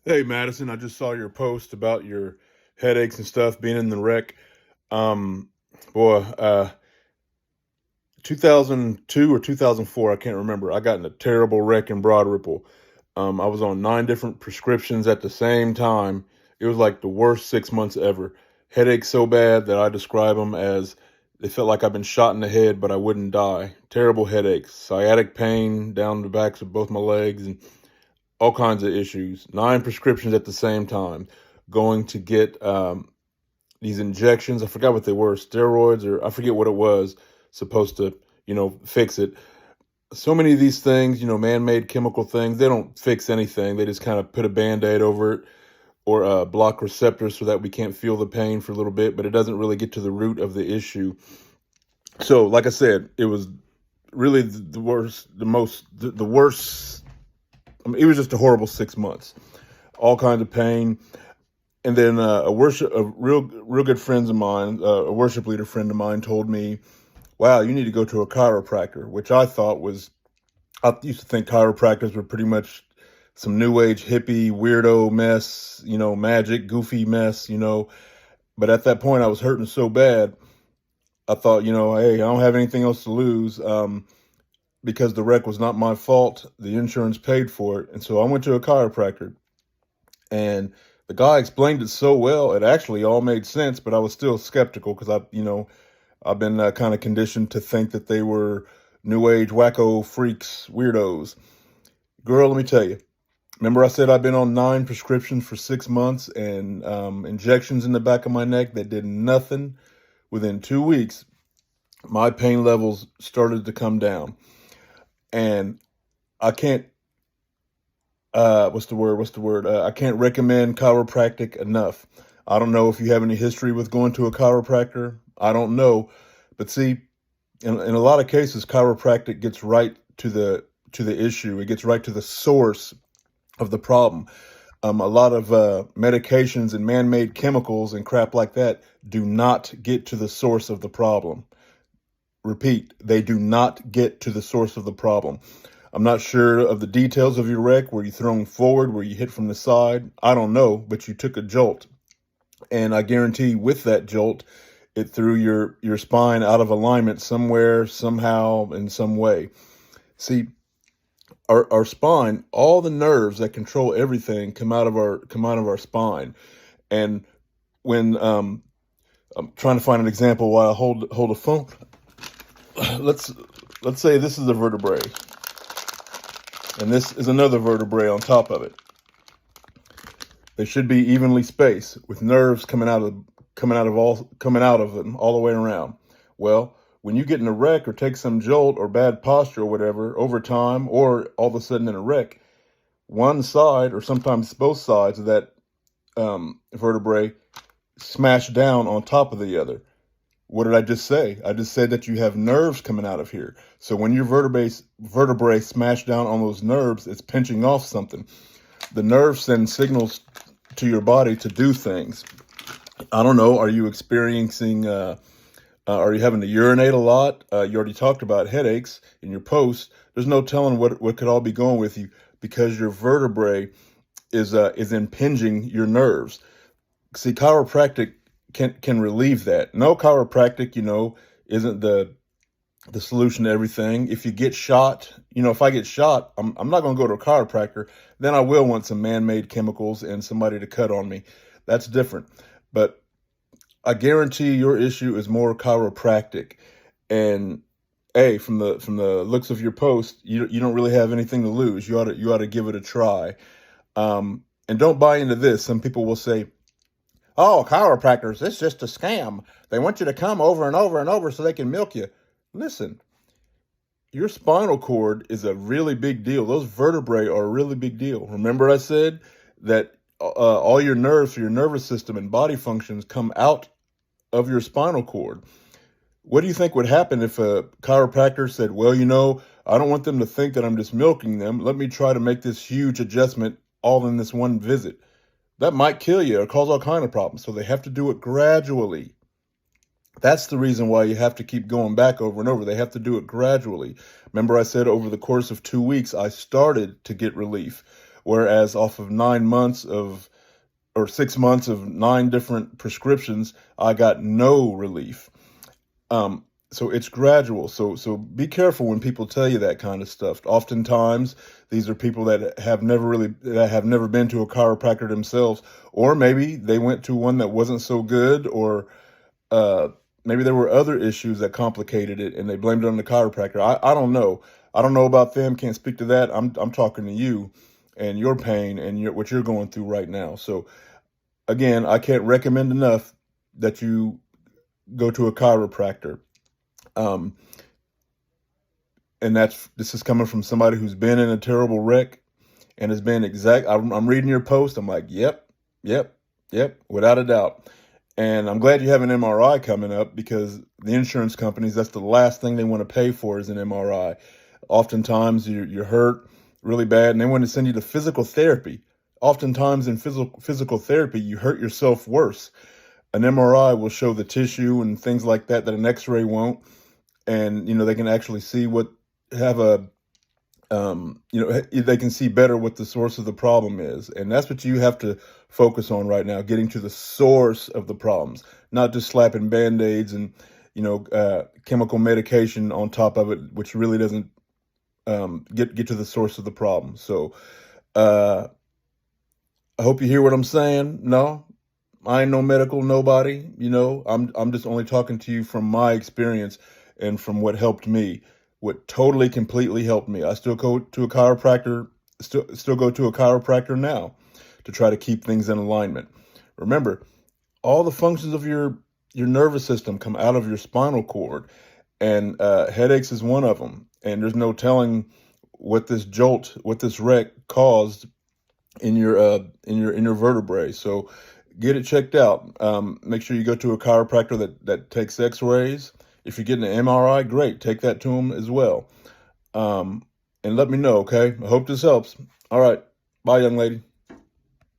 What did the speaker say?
Hey Madison, I just saw your post about your headaches and stuff being in the wreck. Um, boy, 2002 or 2004, I can't remember. I got in a terrible wreck in Broad Ripple. I was on 9 different prescriptions at the same time. It was like the worst 6 months ever. Headaches so bad that I describe them as they felt like I've been shot in the head, but I wouldn't die. Terrible headaches, sciatic pain down the backs of both my legs, and all kinds of issues. 9 prescriptions at the same time. Going to get these injections. I forgot what they were, steroids, or I forget what it was. Supposed to, fix it. So many of these things, man-made chemical things, they don't fix anything. They just kind of put a band-aid over it or block receptors so that we can't feel the pain for a little bit, but it doesn't really get to the root of the issue. So, like I said, it was really the worst, the worst. I mean, it was just a horrible 6 months. All kinds of pain. And then a real good friends of mine, a worship leader friend of mine, told me, "Wow, you need to go to a chiropractor," which I thought was. I used to think chiropractors were pretty much some new age hippie weirdo mess, magic goofy mess. But at that point, I was hurting so bad. I thought, hey, I don't have anything else to lose. Because the wreck was not my fault. The insurance paid for it, and so I went to a chiropractor. And the guy explained it so well, it actually all made sense, but I was still skeptical because I've been kind of conditioned to think that they were new age wacko freaks, weirdos. Girl, let me tell you. Remember, I said I've been on 9 prescriptions for 6 months and injections in the back of my neck that did nothing. Within 2 weeks, my pain levels started to come down, and I can't what's the word I can't recommend chiropractic enough. I don't know if you have any history with going to a chiropractor. I don't know, but see, in a lot of cases chiropractic gets right to the issue. It gets right to the source of the problem. A lot of medications and man-made chemicals and crap like that do not get to the source of the problem. Repeat, they do not get to the source of the problem. I'm not sure of the details of your wreck. Were you thrown forward? Were you hit from the side? I don't know, but you took a jolt. And I guarantee with that jolt, it threw your spine out of alignment somewhere, somehow, in some way. See, our spine, all the nerves that control everything come out of our spine. And when I'm trying to find an example while I hold a phone. Let's let's say this is a vertebrae and this is another vertebrae on top of it. They should be evenly spaced with nerves coming out of them all the way around. Well, when you get in a wreck or take some jolt or bad posture or whatever over time, or all of a sudden in a wreck, one side or sometimes both sides of that vertebrae smash down on top of the other. What did I just say? I just said that you have nerves coming out of here. So when your vertebrae smash down on those nerves, it's pinching off something. The nerves send signals to your body to do things. I don't know. Are you experiencing? Are you having to urinate a lot? You already talked about headaches in your post. There's no telling what could all be going with you because your vertebrae is impinging your nerves. See, chiropractic can relieve that. No chiropractic, isn't the solution to everything. If you get shot, if I get shot, I'm not going to go to a chiropractor. Then I will want some man-made chemicals and somebody to cut on me. That's different. But I guarantee your issue is more chiropractic. And hey, from the looks of your post, you don't really have anything to lose. You ought to give it a try. And don't buy into this. Some people will say, "Oh, chiropractors, it's just a scam. They want you to come over and over and over so they can milk you." Listen, your spinal cord is a really big deal. Those vertebrae are a really big deal. Remember, I said that all your nerves for your nervous system and body functions come out of your spinal cord. What do you think would happen if a chiropractor said, "Well, I don't want them to think that I'm just milking them. Let me try to make this huge adjustment all in this one visit"? That might kill you or cause all kind of problems. So they have to do it gradually. That's the reason why you have to keep going back over and over. They have to do it gradually. Remember, I said over the course of 2 weeks, I started to get relief. whereas off of 9 months or 6 months of 9 different prescriptions, I got no relief. So it's gradual. So be careful when people tell you that kind of stuff. Oftentimes, these are people that have never been to a chiropractor themselves, or maybe they went to one that wasn't so good, or uh, maybe there were other issues that complicated it, and they blamed it on the chiropractor. I don't know. I don't know about them. Can't speak to that. I'm talking to you and your pain and what you're going through right now. So again, I can't recommend enough that you go to a chiropractor. Um, and this is coming from somebody who's been in a terrible wreck and has been I'm reading your post. I'm like, yep, without a doubt. And I'm glad you have an MRI coming up, because the insurance companies, that's the last thing they want to pay for is an MRI. Oftentimes you're hurt really bad and they want to send you to physical therapy. Oftentimes in physical therapy, you hurt yourself worse. An MRI will show the tissue and things like that an X-ray won't. And, they can actually see they can see better what the source of the problem is. And that's what you have to focus on right now, getting to the source of the problems, not just slapping Band-Aids and, chemical medication on top of it, which really doesn't get to the source of the problem. So I hope you hear what I'm saying. No, I ain't no medical nobody. I'm just only talking to you from my experience and from what helped me, what totally, completely helped me. I still go to a chiropractor, still go to a chiropractor now to try to keep things in alignment. Remember, all the functions of your nervous system come out of your spinal cord, and headaches is one of them. And there's no telling what this wreck caused in your vertebrae. So get it checked out. Make sure you go to a chiropractor that takes X-rays. If you're getting an MRI, great. Take that to them as well. And let me know, okay? I hope this helps. All right. Bye, young lady.